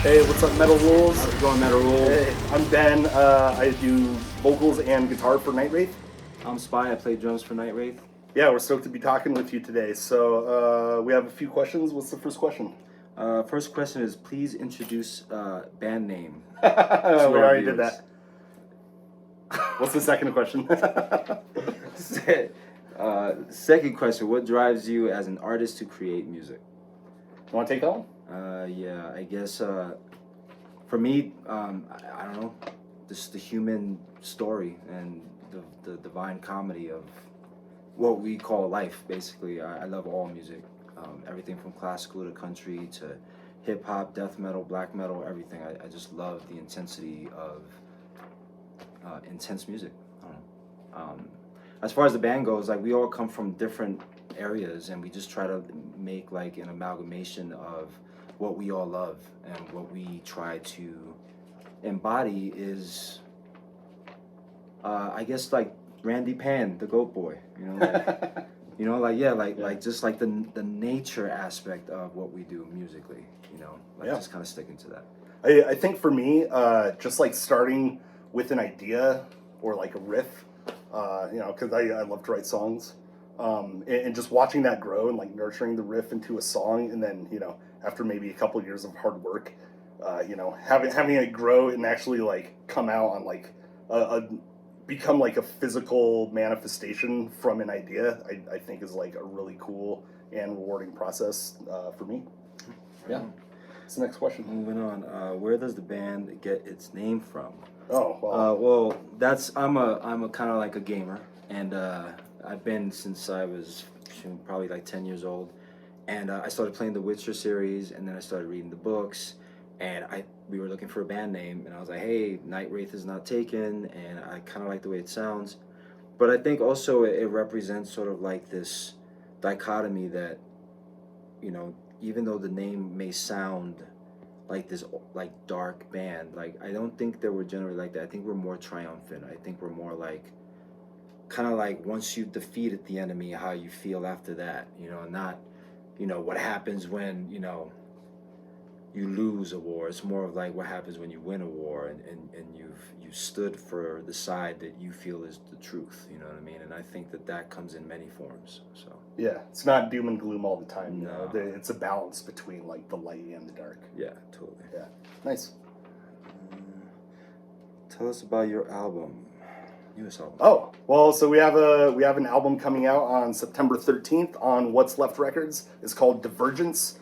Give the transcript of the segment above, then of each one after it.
Hey, what's up, Metal Rules? How's it going, Metal Rule? Hey, I'm Ben. I do vocals and guitar for NightWraith. I'm Spy. I play drums for NightWraith. Yeah, we're stoked to be talking with you today. So we have a few questions. What's the first question? First question is, please introduce band name We to our already did viewers. that. What's the second question? Second question, what drives you as an artist to create music? You want to take that one? Yeah, I guess for me, I don't know, just the human story and the divine comedy of what we call life, basically. I love all music, everything from classical to country to hip hop, death metal, black metal, everything. I just love the intensity of intense music. I don't know. As far as the band goes, like we all come from different areas, and we just try to make like an amalgamation of what we all love, and what we try to embody is, I guess, like Randy Pan, the Goat Boy. Like just like the nature aspect of what we do musically. Yeah. Just kind of sticking to that. I think for me, just like starting with an idea or like a riff, because I love to write songs, and just watching that grow and like nurturing the riff into a song, and then after maybe a couple years of hard work, having it grow and actually like come out on like a become like a physical manifestation from an idea, I think is like a really cool and rewarding process for me. Yeah. What's the next question? Moving on, where does the band get its name from? Oh, well. Well, I'm a kind of like a gamer, and I've been since I was probably like 10 years old, and I started playing the Witcher series, and then I started reading the books, and we were looking for a band name, and I was like, hey, NightWraith is not taken, and I kind of like the way it sounds, but I think also it represents sort of like this dichotomy that, even though the name may sound like this like dark band, like I don't think that we're generally like that. I think we're more triumphant. I think we're more like kind of like once you defeated the enemy, how you feel after that, not what happens when you lose a war. It's more of like what happens when you win a war, and you stood for the side that you feel is the truth. You know what I mean? And I think that comes in many forms. So Yeah, it's not doom and gloom all the time. No. It's a balance between like the light and the dark. yeah, totally. Yeah, nice. Tell us about your album, newest album. Oh, well, so we have an album coming out on September 13th on What's Left Records. It's called Divergence.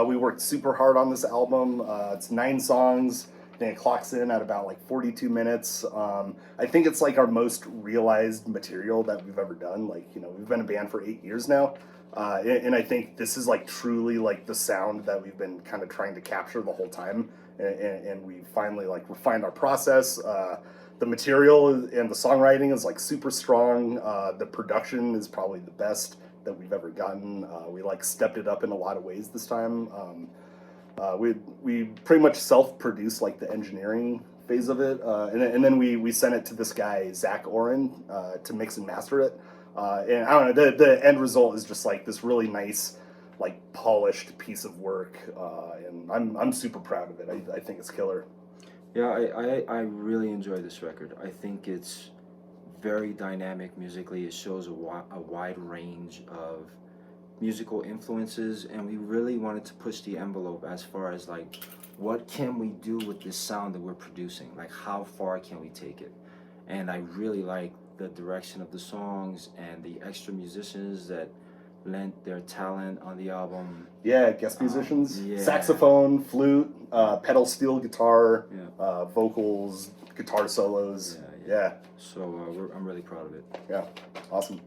We worked super hard on this album. It's 9 songs. And it clocks in at about like 42 minutes. I think it's like our most realized material that we've ever done. Like, we've been a band for 8 years now. And I think this is like truly like the sound that we've been kind of trying to capture the whole time. And we finally like refined our process. The material and the songwriting is like super strong. The production is probably the best that we've ever gotten. We like stepped it up in a lot of ways this time. We pretty much self-produced like the engineering phase of it, and then we sent it to this guy Zach Oren to mix and master it. And I don't know, the end result is just like this really nice, like polished piece of work, and I'm super proud of it. I think it's killer. Yeah, I really enjoy this record. I think it's very dynamic musically. It shows a wide range of musical influences, and we really wanted to push the envelope as far as like what can we do with this sound that we're producing, like how far can we take it. And I really like the direction of the songs and the extra musicians that lent their talent on the album. Yeah, guest musicians, yeah. saxophone, flute, pedal steel guitar, Yeah. vocals, guitar solos. Yeah. So I'm really proud of it. Yeah, awesome.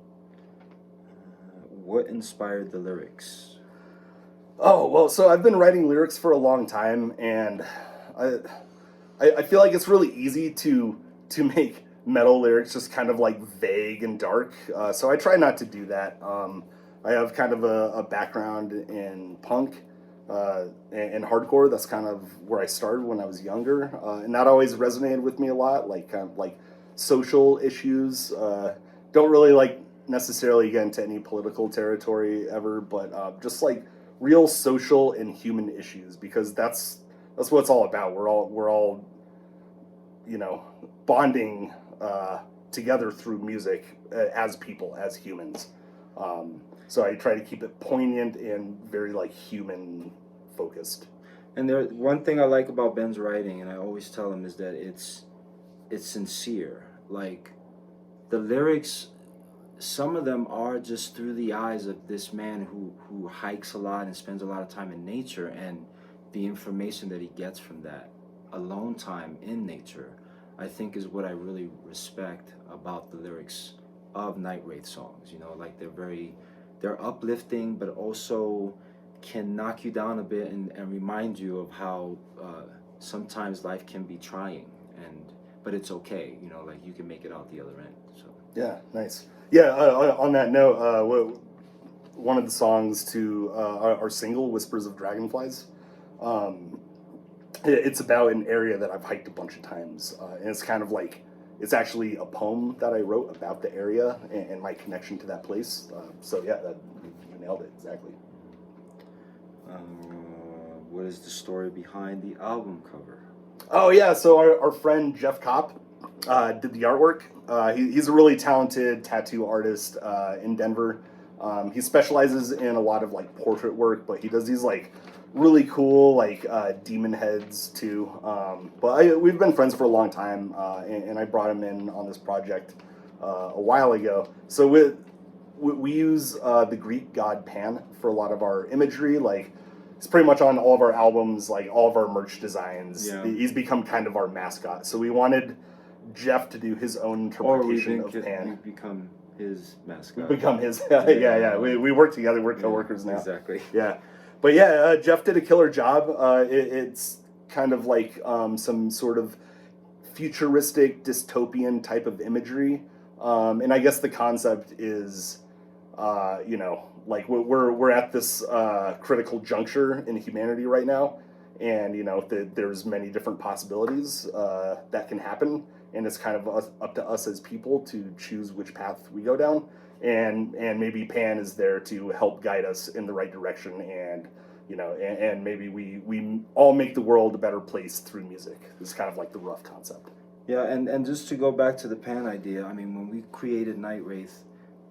What inspired the lyrics? Oh, well, so I've been writing lyrics for a long time, and I feel like it's really easy to make metal lyrics just kind of like vague and dark. So I try not to do that. I have kind of a background in punk and hardcore. That's kind of where I started when I was younger, and that always resonated with me a lot. Like kind of like social issues. Don't really like necessarily get into any political territory ever, but just like real social and human issues, because that's what it's all about. We're all you know, bonding together through music as people, as humans. So I try to keep it poignant and very like human focused. And there, one thing I like about Ben's writing, and I always tell him, is that it's sincere. Like the lyrics, some of them are just through the eyes of this man who hikes a lot and spends a lot of time in nature, and the information that he gets from that alone time in nature, I think is what I really respect about the lyrics of NightWraith songs. You know, like they're uplifting, but also can knock you down a bit and remind you of how sometimes life can be trying, but it's okay. You know, like you can make it out the other end. So Yeah, nice. Yeah, on that note, one of the songs to our single, Whispers of Dragonflies, um, it's about an area that I've hiked a bunch of times. And it's kind of like, it's actually a poem that I wrote about the area and my connection to that place. So yeah, you nailed it, exactly. what is the story behind the album cover? Oh yeah, so our friend Jeff Kopp did the artwork. He's a really talented tattoo artist in Denver. He specializes in a lot of like portrait work, but he does these like really cool like demon heads too. We've been friends for a long time, and I brought him in on this project a while ago. So we use the Greek god Pan for a lot of our imagery. Like it's pretty much on all of our albums, like all of our merch designs. Yeah. He's become kind of our mascot. So we wanted Jeff to do his own interpretation of Pan. We've become his mascot. We become his. Yeah. We work together. We're coworkers now. Exactly. Yeah, but yeah, Jeff did a killer job. It's kind of like some sort of futuristic dystopian type of imagery, and I guess the concept is, like we're at this critical juncture in humanity right now, and there's many different possibilities that can happen, and it's kind of up to us as people to choose which path we go down, and maybe Pan is there to help guide us in the right direction, and and maybe we all make the world a better place through music. It's kind of like the rough concept. Yeah, and just to go back to the Pan idea, I mean, when we created NightWraith,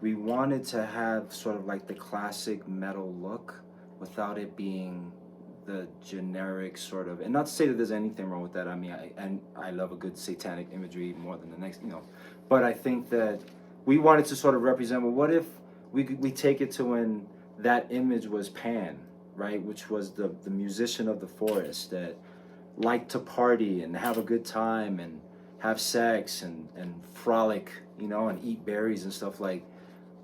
we wanted to have sort of like the classic metal look without it being the generic sort of, and not to say that there's anything wrong with that. I mean, I love a good satanic imagery more than the next, but I think that we wanted to sort of represent, well, what if we take it to when that image was Pan, right, which was the musician of the forest that liked to party and have a good time and have sex and frolic, and eat berries and stuff. Like,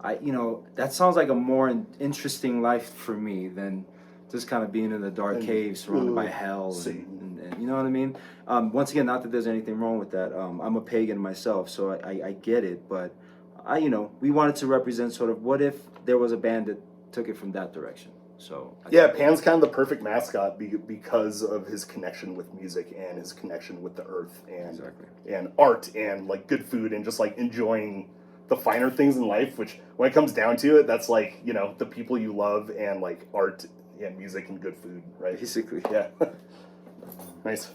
that sounds like a more interesting life for me than just kind of being in the dark cave surrounded by hell and you know what I mean? Once again, not that there's anything wrong with that. I'm a pagan myself, so I get it, but we wanted to represent sort of what if there was a band that took it from that direction. So yeah, Pan's kind of the perfect mascot because of his connection with music and his connection with the earth and and art and like good food and just like enjoying the finer things in life, which when it comes down to it, that's like, the people you love and like art and music and good food, right? Basically. Yeah. Nice.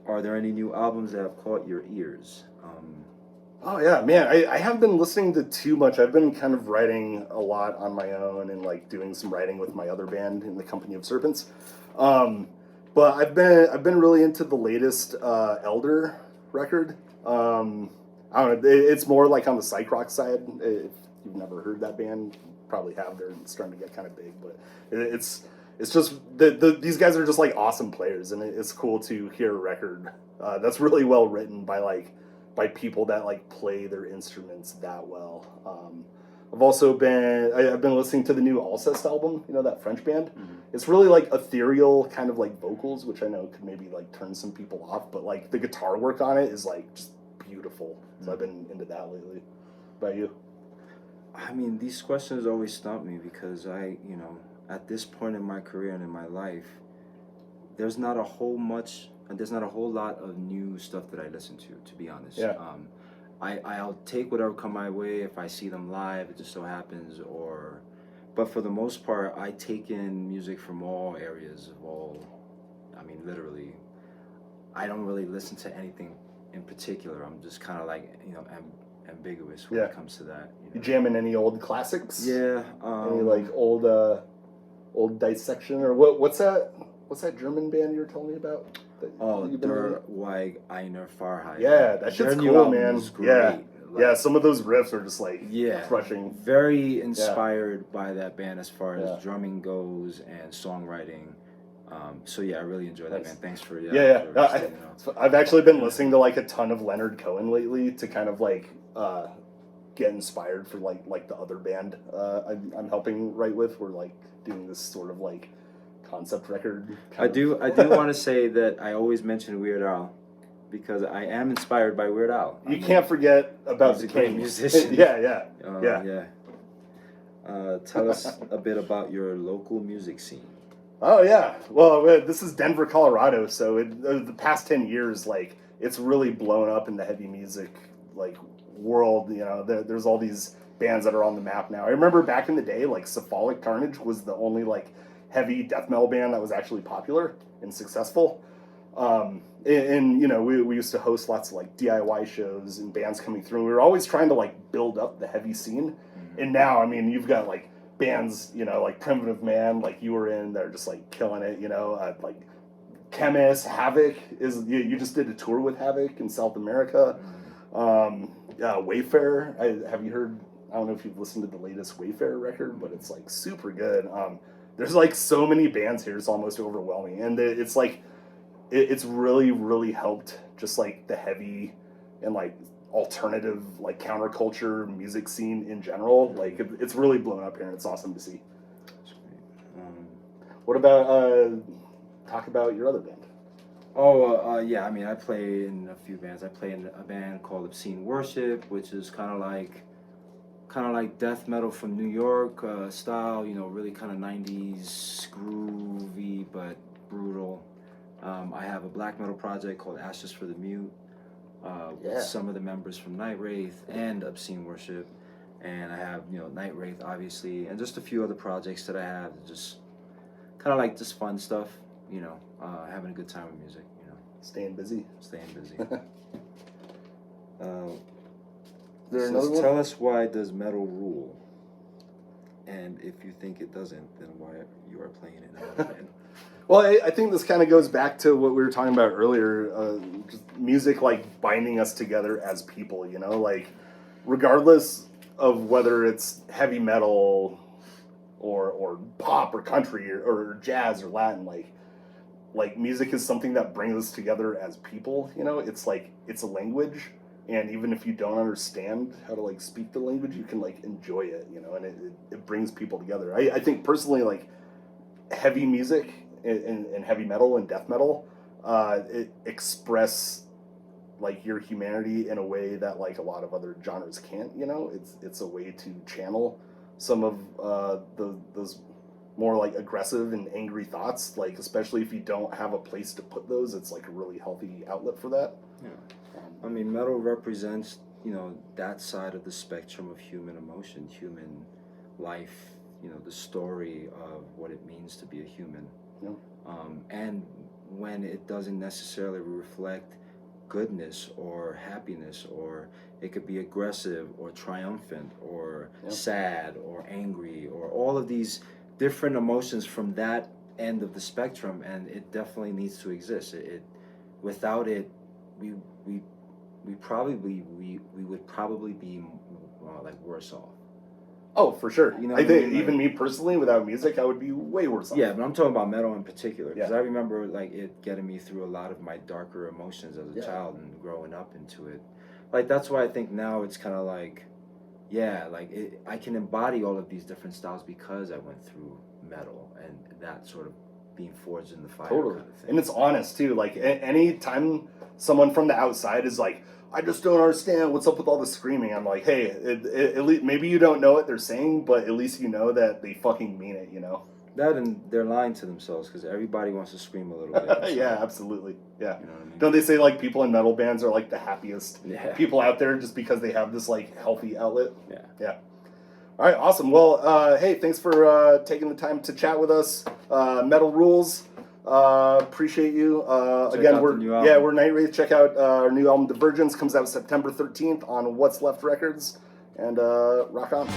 Are there any new albums that have caught your ears? Oh yeah, man, I haven't been listening to too much. I've been kind of writing a lot on my own and like doing some writing with my other band in the Company of Serpents. But I've been really into the latest Elder record. I don't know, it's more like on the psych rock side. If you've never heard that band, you probably have. They're starting to get kind of big, but it's just these guys are just like awesome players, and it's cool to hear a record that's really well written by people that like play their instruments that well. I've been listening to the new Alcest album, that French band. Mm-hmm. It's really like ethereal kind of like vocals, which I know could maybe like turn some people off, but like the guitar work on it is like just beautiful. Mm-hmm. So I've been into that lately. About you? I mean, these questions always stump me because at this point in my career and in my life, there's not a whole lot of new stuff that I listen to be honest. Yeah. I'll take whatever come my way if I see them live, it just so happens, but for the most part, I take in music from all areas of all I mean, literally, I don't really listen to anything in particular. I'm just kind of like, ambiguous when it comes to that. You jamming any old classics? Yeah. Any like old dissection or what's that German band you were telling me about? Der Weig Einer Fahrheit. Yeah, that shit's cool, man. Yeah. Yeah, some of those riffs are just like crushing. Very inspired by that band as far as drumming goes and songwriting. So yeah, I really enjoy that band. Thanks for I've actually been listening to like a ton of Leonard Cohen lately to kind of like get inspired for like the other band I'm helping write with. We're like doing this sort of like concept record. I do want to say that I always mention Weird Al because I am inspired by Weird Al. You can't forget about the great musician. Yeah. Tell us a bit about your local music scene. Oh yeah, well this is Denver, Colorado, so the past 10 years, like it's really blown up in the heavy music like world. There's all these bands that are on the map now. I remember back in the day, like Cephalic Carnage was the only like heavy death metal band that was actually popular and successful. And we used to host lots of like DIY shows and bands coming through. We were always trying to like build up the heavy scene. And now, I mean, you've got like bands, like Primitive Man, like you were in, they're just like killing it, like Chemist, Havoc you just did a tour with Havoc in South America. Wayfarer, have you heard, I don't know if you've listened to the latest Wayfarer record, but it's like super good. There's like so many bands here, it's almost overwhelming. And it's like, it's really, really helped just like the heavy and like alternative, like counterculture music scene in general. Like it's really blown up here and it's awesome to see. What about, talk about your other band? Yeah, I mean, I play in a few bands. I play in a band called Obscene Worship, which is kind of like death metal from New York style, really kind of 90s groovy but brutal. I have a black metal project called Ashes for the Mute with some of the members from NightWraith and Obscene Worship. And I have, NightWraith, obviously, and just a few other projects that I have. Just kind of like just fun stuff, having a good time with music, Staying busy. Tell us, why does metal rule? And if you think it doesn't, then why you are playing it now? Well, I think this kind of goes back to what we were talking about earlier, just music like binding us together as people, like regardless of whether it's heavy metal or pop or country or jazz or Latin, like music is something that brings us together as people, it's like, it's a language. And even if you don't understand how to like speak the language, you can like enjoy it, and it brings people together. I think personally, like heavy music and heavy metal and death metal, it express like your humanity in a way that like a lot of other genres can't. It's a way to channel some of those more like aggressive and angry thoughts. Like especially if you don't have a place to put those, it's like a really healthy outlet for that. Yeah. I mean, metal represents, that side of the spectrum of human emotion, human life, the story of what it means to be a human. Yeah. And when it doesn't necessarily reflect goodness or happiness, or it could be aggressive or triumphant or sad or angry or all of these different emotions from that end of the spectrum, and it definitely needs to exist. Without it, we would probably be like worse off. Oh, for sure. I think even me personally, without music, I would be way worse off. Yeah, but I'm talking about metal in particular, because I remember like it getting me through a lot of my darker emotions as a child and growing up into it. Like that's why I think now it's kind of like, I can embody all of these different styles because I went through metal and that sort of being forged in the fire. Totally. Kind of thing. And it's honest too. Like any time someone from the outside is like, I just don't understand what's up with all the screaming. I'm like, hey, at least maybe you don't know what they're saying, but at least you know that they fucking mean it, That and they're lying to themselves because everybody wants to scream a little bit. So. Yeah, absolutely. Yeah. You know what I mean? Don't they say like people in metal bands are like the happiest people out there just because they have this like healthy outlet? Yeah. Yeah. All right, awesome. Well, hey, thanks for taking the time to chat with us. Metal rules. Appreciate you. Check Again, out we're the new album. we're NightWraith. Check out our new album Divergence. Comes out September 13th on What's Left Records. And rock on.